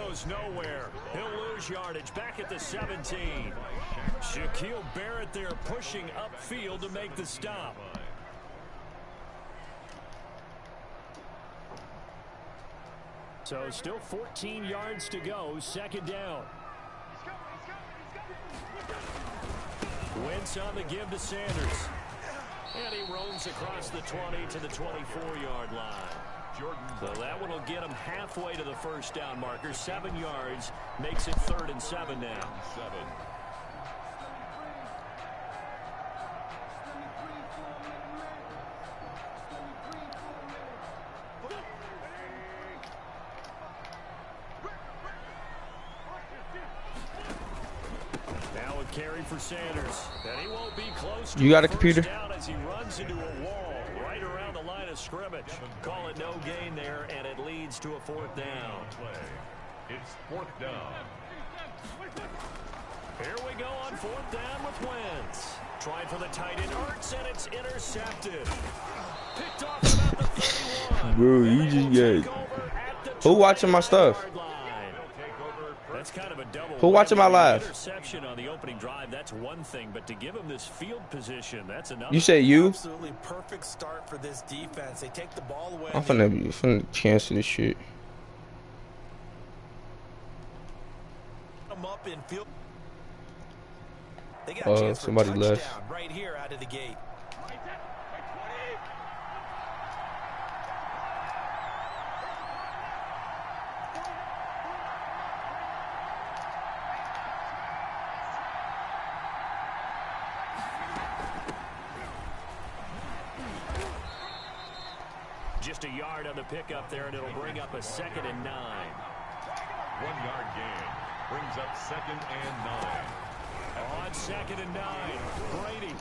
goes nowhere. He'll lose yardage back at the 17. Shaquille Barrett there pushing upfield to make the stop. So still 14 yards to go, second down. Wentz on the give to Sanders. And he roams across the 20 to the 24-yard line. So that one will get him halfway to the first down marker. 7 yards makes it 3rd and 7 now. Now a carry for Sanders. And he won't be close to you got a computer? down as he runs into a wall right around the line of scrimmage. Call it no gain there, and it leads to a 4th down. It's 4th down. Here we go on 4th down with Wentz. Trying for the tight end, Ertz, and it's intercepted. Picked off about the 31. Bro, you just got... Who watching my stuff? That's kind of a double. Who watching my live? Interception on the opening drive, that's one thing, but to give him this field position, that's another. You say you? Absolutely perfect start for this defense. They take the ball away. I'm finna cancel this shit. Up in field. They got a chance for somebody touchdown left. right here out of the gate. Just a yard on the pickup there, and it'll bring up a 2nd and 9. 1-yard gain brings up 2nd and 9. On 2nd and 9, Brady.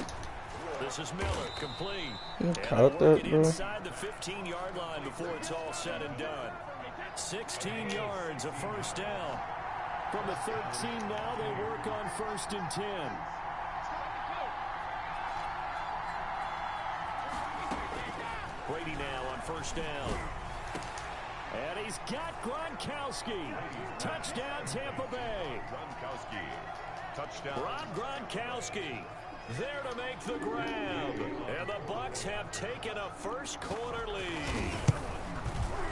This is Miller, complete. Caught that, bro. Inside the 15-yard line before it's all said and done. 16 yards, a first down. From the 13 now, they work on 1st and 10. Brady now on 1st down. And he's got Gronkowski. Touchdown, Tampa Bay. Gronkowski. Touchdown. Rob Gronkowski there to make the grab. And the Bucs have taken a first quarter lead.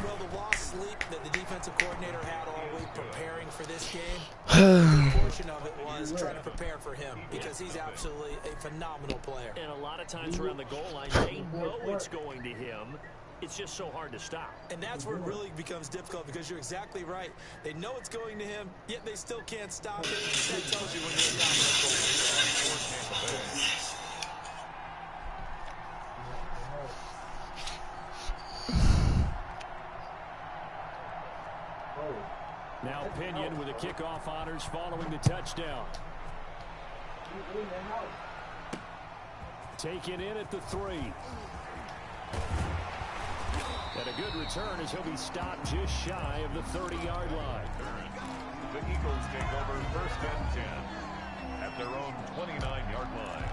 Well, the lost sleep that the defensive coordinator had all week preparing for this game, a portion of it was trying to prepare for him because he's absolutely a phenomenal player. And a lot of times around the goal line, they know it's going to him. It's just so hard to stop. And that's where it really becomes difficult because you're exactly right. They know it's going to him, yet they still can't stop it. That tells you when you're a dominant player. Now Pinion with the kickoff honors following the touchdown. Taken in at the 3. And a good return as he'll be stopped just shy of the 30-yard line. The Eagles take over 1st and 10 at their own 29-yard line.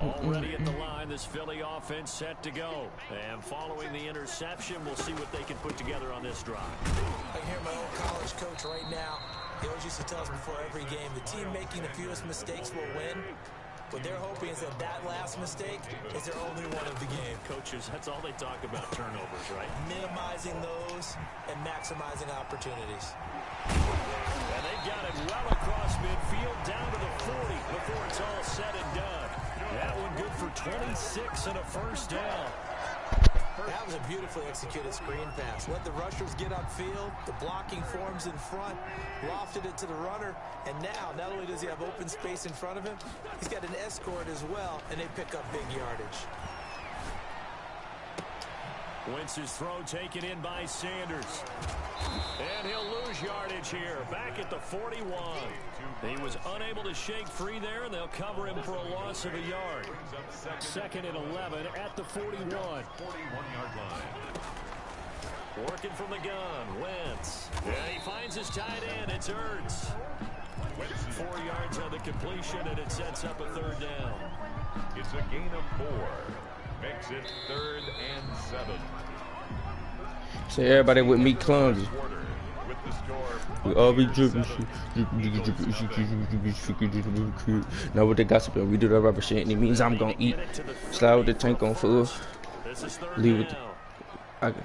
Already at the line, this Philly offense set to go. And following the interception, we'll see what they can put together on this drive. I hear my old college coach right now. He always used to tell us before every game, the team making the fewest mistakes will win. What they're hoping is that that last mistake is their only one of the game. Coaches, that's all they talk about, turnovers, right? Minimizing those and maximizing opportunities. And they got it well across midfield down to the 40 before it's all said and done. That one good for 26 and a first down. That was a beautifully executed screen pass. Let the rushers get upfield. The blocking forms in front. Lofted it to the runner. And now, not only does he have open space in front of him, he's got an escort as well, and they pick up big yardage. Wentz's throw taken in by Sanders. And he'll lose yardage here. Back at the 41. He was unable to shake free there, and they'll cover him for a loss of a yard. 2nd and 11 at the 41. 41-yard line. Working from the gun, Wentz. And he finds his tight end. It's Ertz. 4 yards on the completion, and it sets up a 3rd down. It's a gain of 4. Makes it 3rd and 7. So everybody with me clumsy. With the score. We all be dripping. Now with the gossip, we do that rubber shit, and it means I'm gonna eat. Slide with the tank on full. Leave it. Again,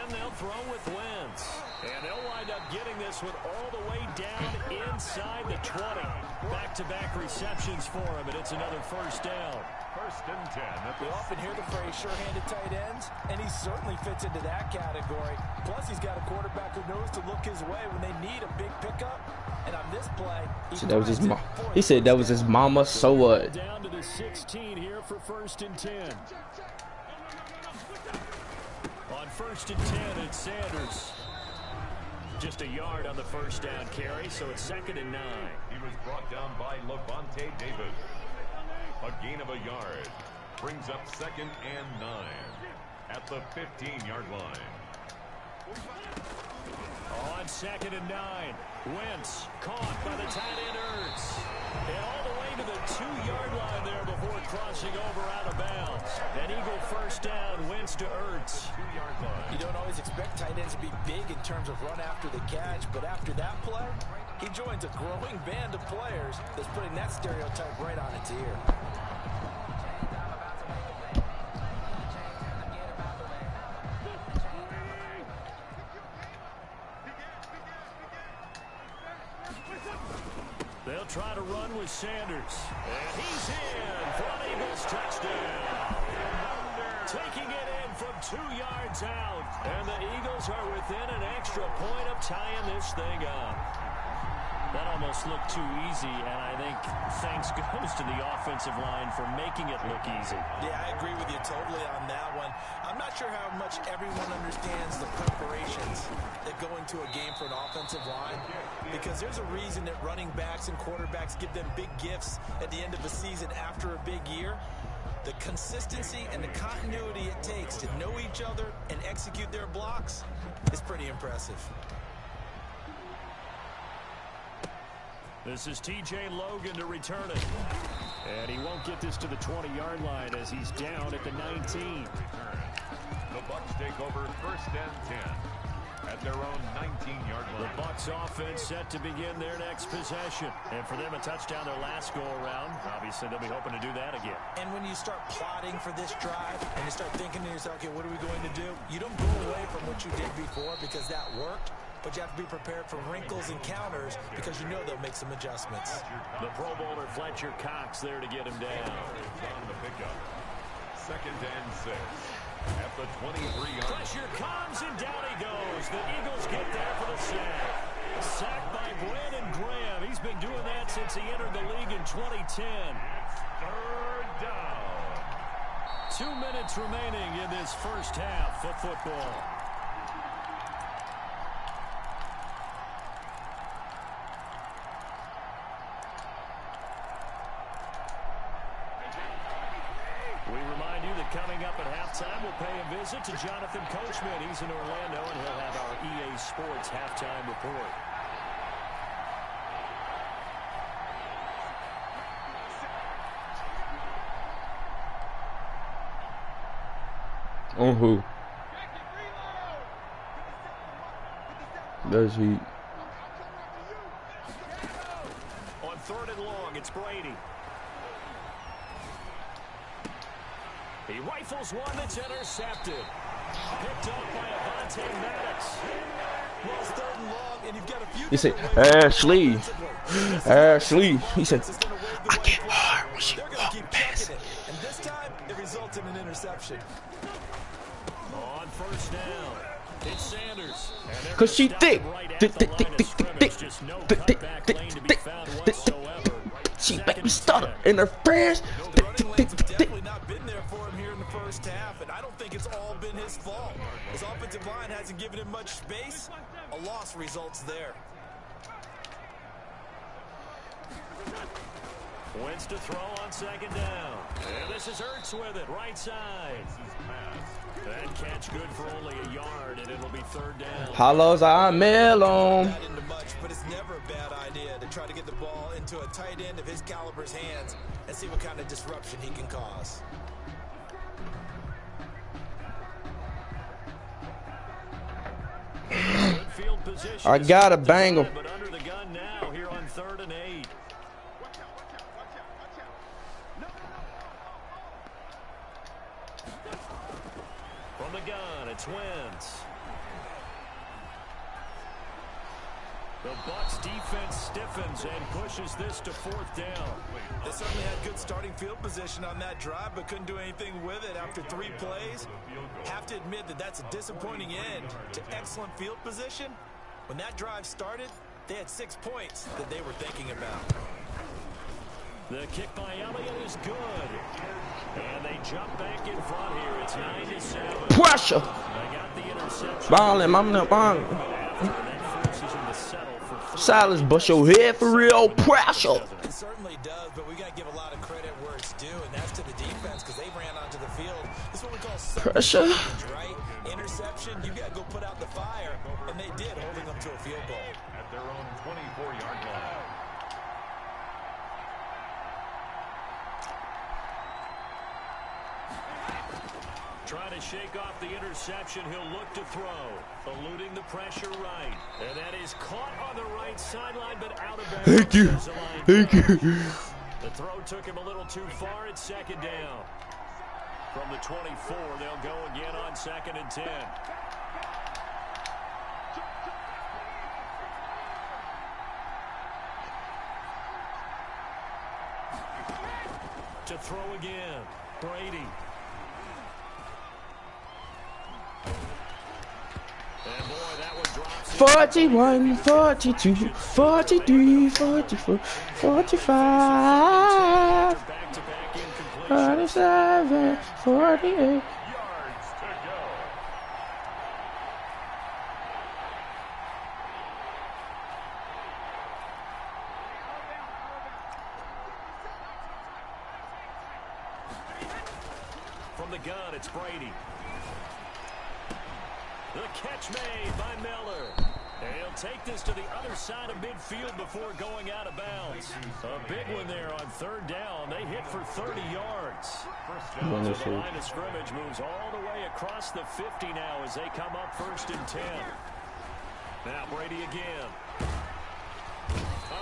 they'll throw with Wentz. And they'll wind up getting this one all the way down inside the 20. Back-to-back receptions for him, and it's another first down. 1st and 10. We often hear the phrase sure-handed tight ends, and he certainly fits into that category. Plus, he's got a quarterback who knows to look his way when they need a big pickup. And on this play, so that was his mom. He said that was his mama. So what? Down to the 16 here for 1st and 10. On 1st and 10, it's Sanders. Just a yard on the first down carry, so it's 2nd and 9. He was brought down by Levante David. A gain of a yard. Brings up 2nd and 9 at the 15-yard line. On 2nd and 9, Wentz caught by the tight end Ertz. And all the way to the 2-yard line there before crossing over out of bounds. An Eagle first down, Wentz to Ertz. 2-yard line. You don't always expect tight ends to be big in terms of run after the catch, but after that play, he joins a growing band of players that's putting that stereotype right on its ear. They'll try to run with Sanders. And he's in for an Eagles touchdown. Taking it in from 2 yards out. And the Eagles are within an extra point of tying this thing up. That almost looked too easy, and I think thanks goes to the offensive line for making it look easy. Yeah, I agree with you totally on that one. I'm not sure how much everyone understands the preparations that go into a game for an offensive line, because there's a reason that running backs and quarterbacks give them big gifts at the end of the season after a big year. The consistency and the continuity it takes to know each other and execute their blocks is pretty impressive. This is T.J. Logan to return it. And he won't get this to the 20-yard line as he's down at the 19. The Bucs take over 1st and 10 at their own 19-yard line. The Bucs offense set to begin their next possession. And for them, a touchdown their last go-around. Obviously, they'll be hoping to do that again. And when you start plotting for this drive and you start thinking to yourself, okay, what are we going to do? You don't go away from what you did before because that worked. But you have to be prepared for wrinkles and counters because you know they'll make some adjustments. The Pro Bowler Fletcher Cox there to get him down. On the pickup. 2nd and 6 at the 23-yard. Pressure comes and down he goes. The Eagles get there for the sack. Sacked by Brandon Graham. He's been doing that since he entered the league in 2010. 3rd down. 2 minutes remaining in this first half of football. Coming up at halftime, we'll pay a visit to Jonathan Coachman. He's in Orlando, and he'll have our EA Sports halftime report. On who? That's Heat. On 3rd and long, it's Brady. He rifles one that's intercepted. Picked up by Avonte Maddox. Well, it's 3rd and long, and you've got a few. He said, Ashley. Ashley. He said, I get hard when she walk past. And this time, it results in an interception. On 1st down, it's Sanders. Because she thick. She make me stutter in her prayers. Definitely not been there for him here in the first half, and I don't think it's all been his fault. His offensive line hasn't given him much space. A loss results there. Wins to throw on second down. And this is Ertz with it, right side. That catch good for only a yard, and it'll be third down. Hollows are melon. Not into much, but it's never a bad idea to try to get the ball into a tight end of his caliber's hands and see what kind of disruption he can cause. Good field position. I gotta bang him. But under the gun now here on 3rd and 8. From the gun, it's Wentz. The Bucs defense stiffens and pushes this to 4th down. They certainly had good starting field position on that drive, but couldn't do anything with it after 3 plays. Have to admit that that's a disappointing end to excellent field position. When that drive started, they had 6 points that they were thinking about. The kick by Elliott is good. And they jump back in front here. It's 9-7. Pressure. They got the interception. Ballin', I'm not ballin'. That forces him to settle for Silas, bust your head for real. Pressure. It certainly does, but we got to give a lot of credit where it's due, and that's to the defense because they ran onto the field. This is what we call Pressure. right? Interception, you got to go put out the fire, and they did, holding them to a field goal. At their own 24-yard line. Trying to shake off the interception. He'll look to throw. Eluding the pressure right. And that is caught on the right sideline, but out of bounds. Thank you. Thank you. The throw took him a little too far. It's 2nd down. From the 24, they'll go again on 2nd and 10. To throw again. Brady. And boy, that one drops. 41, 42, 43, 44, 45, Back-to-back incompletion. 47, 48. Yards to go. From the gun, it's Brady. The catch made by Miller. And he'll take this to the other side of midfield before going out of bounds. A big one there on 3rd down. They hit for 30 yards. So the line of scrimmage moves all the way across the 50 now as they come up 1st and 10. Now Brady again.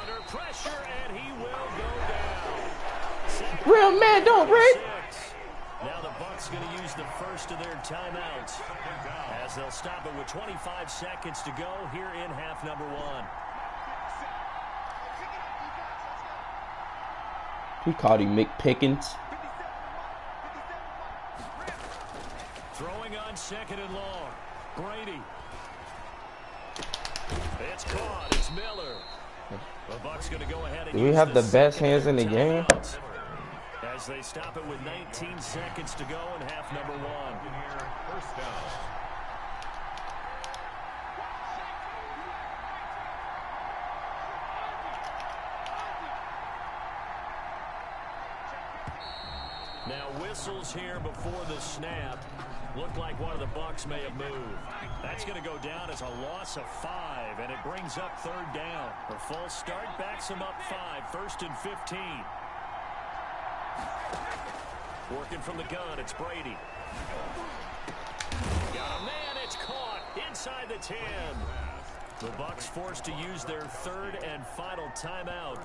Under pressure, and he will go down. Real man don't break. Now the Bucs going to use the first of their timeouts as they'll stop it with 25 seconds to go here in half number 1. We called him Mick Pickens. Throwing on 2nd and long. Brady. It's caught. It's Miller. The Bucs going to go ahead and Do we have the best hands in the game? As they stop it with 19 seconds to go in half number 1. First down. Now whistles here before the snap. Looked like one of the Bucs may have moved. That's going to go down as a loss of 5, and it brings up 3rd down. The full start backs him up 5, 1st and 15. Working from the gun, it's Brady. Got a man, it's caught inside the 10. The Bucs forced to use their 3rd and final timeout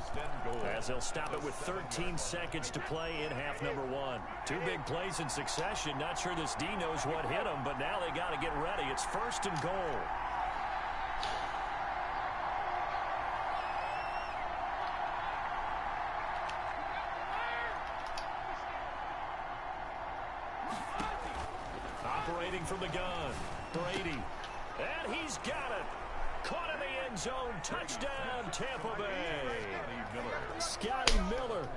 as they'll stop it with 13 seconds to play in half number 1. 2 big plays in succession. Not sure this D knows what hit him, but now they got to get ready. It's 1st and goal. Operating from the gun, Brady. And he's got it. Caught in the end zone. Touchdown, Tampa Bay. Scotty Miller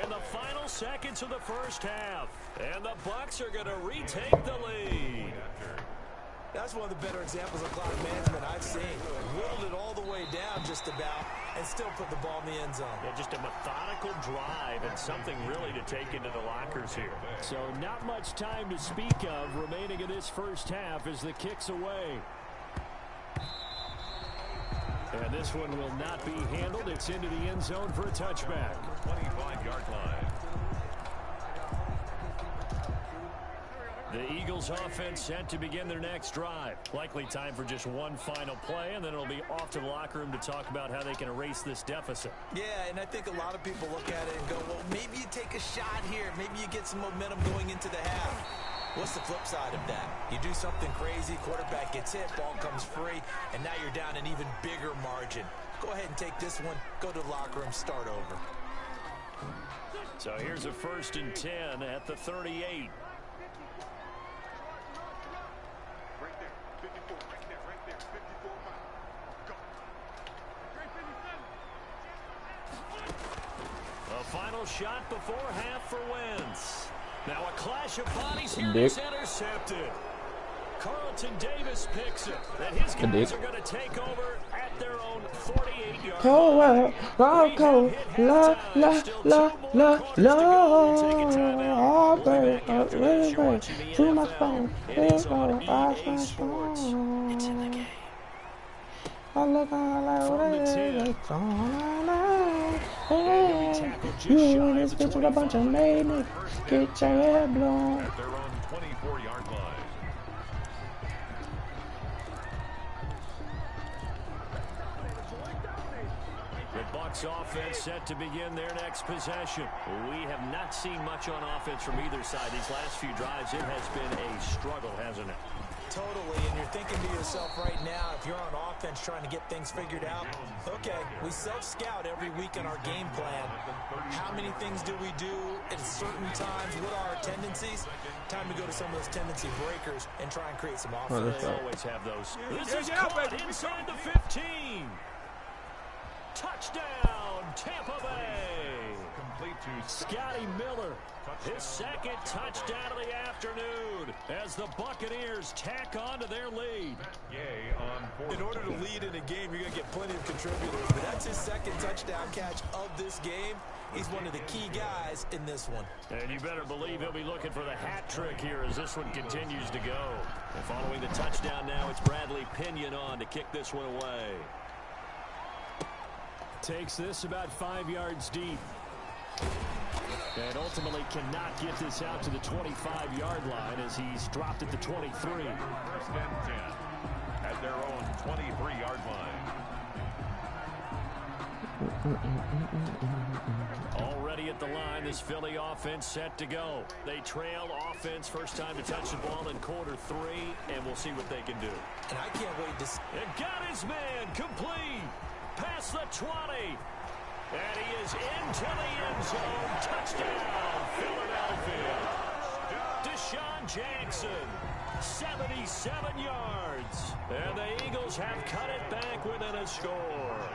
in the final seconds of the first half. And the Bucs are going to retake the lead. That's one of the better examples of clock management I've seen. Whittled it all the way down just about. and still put the ball in the end zone. Yeah, just a methodical drive and something really to take into the lockers here. So not much time to speak of remaining in this first half as the kick's away. And this one will not be handled. It's into the end zone for a touchback. 25-yard line. The Eagles offense set to begin their next drive. Likely time for just one final play, and then it'll be off to the locker room to talk about how they can erase this deficit. Yeah, and I think a lot of people look at it and go, well, maybe you take a shot here. Maybe you get some momentum going into the half. What's the flip side of that? You do something crazy, quarterback gets hit, ball comes free, and now you're down an even bigger margin. Go ahead and take this one, go to the locker room, start over. So here's a 1st and 10 at the 38. A final shot before half for Wentz. Now a clash of bodies here is intercepted. Carlton Davis picks it. And his guys are going to take over at their own 48-yard line. Too much fun. It's on EA Sports. It's in the game. From the 10. You in this bitch with a bunch of ladies. Get your hair blown. At their own 24-yard line. The Bucs offense set to begin their next possession. We have not seen much on offense from either side. These last few drives, it has been a struggle, hasn't it? Totally, and you're thinking to yourself right now, if you're on offense trying to get things figured out, okay, we self-scout every week in our game plan. How many things do we do at certain times? What are our tendencies? Time to go to some of those tendency breakers and try and create some offense. They always have those. This is caught inside the 15. Touchdown, Tampa Bay. Complete to Scotty Miller, his second touchdown of the afternoon as the Buccaneers tack on to their lead. Yay on 4th. In order to lead in a game, you're going to get plenty of contributors, but that's his second touchdown catch of this game. He's one of the key guys in this one. And you better believe he'll be looking for the hat trick here as this one continues to go. And following the touchdown now, it's Bradley Pinion on to kick this one away. Takes this about 5 yards deep. And ultimately cannot get this out to the 25-yard line as he's dropped at the 23. 1st and 10 at their own 23-yard line. Already at the line, this Philly offense set to go. They trail offense, first time to touch the ball in quarter 3, and we'll see what they can do. And I can't wait to see. And got his man complete. Past the 20. And he is into the end zone. Touchdown, Philadelphia. Deshaun Jackson, 77 yards. And the Eagles have cut it back within a score.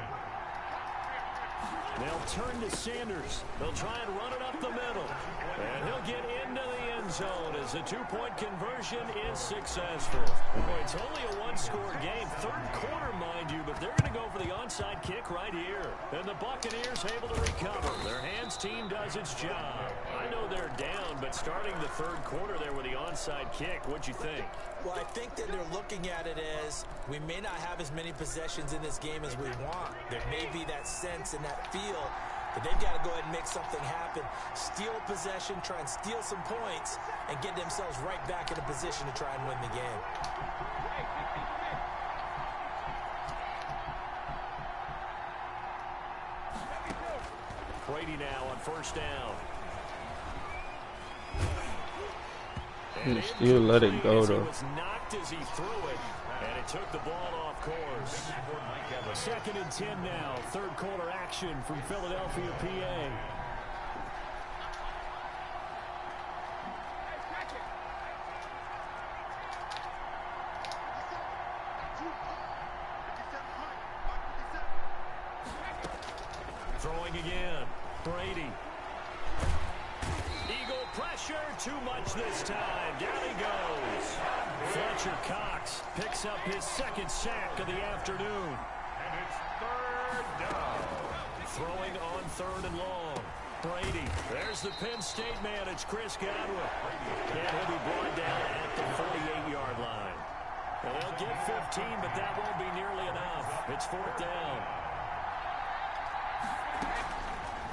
They'll turn to Sanders. They'll try and run it up the middle. And he'll get into the end zone as the two-point conversion is successful. Boy, it's only a one-score game. 3rd quarter, mind you, but they're going to go for the onside kick right here. And the Buccaneers able to recover. Their hands team does its job. I know they're down, but starting the 3rd quarter there with the onside kick, what'd you think? Well, I think that they're looking at it as we may not have as many possessions in this game as we want. There may be that sense and that feel that they've got to go ahead and make something happen. Steal possession, try and steal some points, and get themselves right back in a position to try and win the game. Brady now on 1st down. You still let it go, though. He was knocked as he threw it, and it took the ball off course. 2nd and 10 now. 3rd quarter action from Philadelphia, PA. Throwing again. Brady. Eagle pressure, too much this time. Down he goes. Fletcher Cox picks up his 2nd sack of the afternoon. And it's 3rd down. throwing on 3rd and long. Brady, there's the Penn State man. It's Chris Godwin. And he'll be brought down at the 48-yard line. Well, they'll get 15, but that won't be nearly enough. It's 4th down.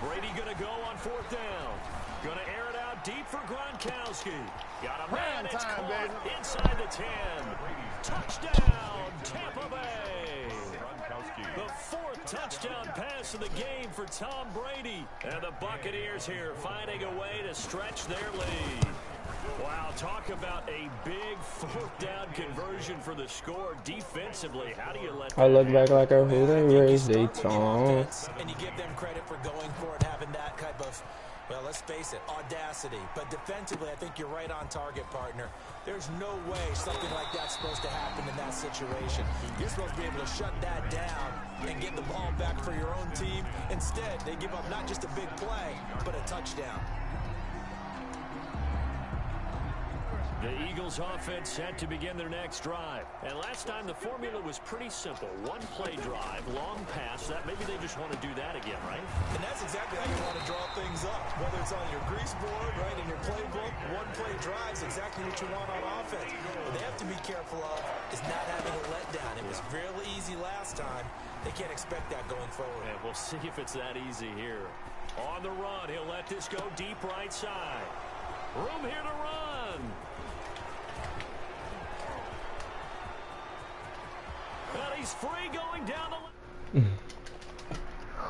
Brady going to go on 4th down. Going to air it out deep for Gronkowski. Got a man. It's caught inside the 10. Touchdown, Tampa Bay. The 4th touchdown pass of the game for Tom Brady. And the Buccaneers here finding a way to stretch their lead. Wow, talk about a big 4th down conversion for the score defensively. How do you let I look back like a who they raised they tongue. And you give them credit for going for it, having that type of, well, let's face it, audacity. But defensively, I think you're right on target, partner. There's no way something like that's supposed to happen in that situation. You're supposed to be able to shut that down and get the ball back for your own team. Instead, they give up not just a big play, but a touchdown. The Eagles offense set to begin their next drive. And last time the formula was pretty simple. One play drive, long pass. That maybe they just want to do that again, right? And that's exactly how you want to draw things up. Whether it's on your grease board, right, in your playbook, one play drives exactly what you want on offense. What they have to be careful of is not having a letdown. It was real easy last time. They can't expect that going forward. And we'll see if it's that easy here. On the run, he'll let this go deep right side. Room here to run. And he's free going down the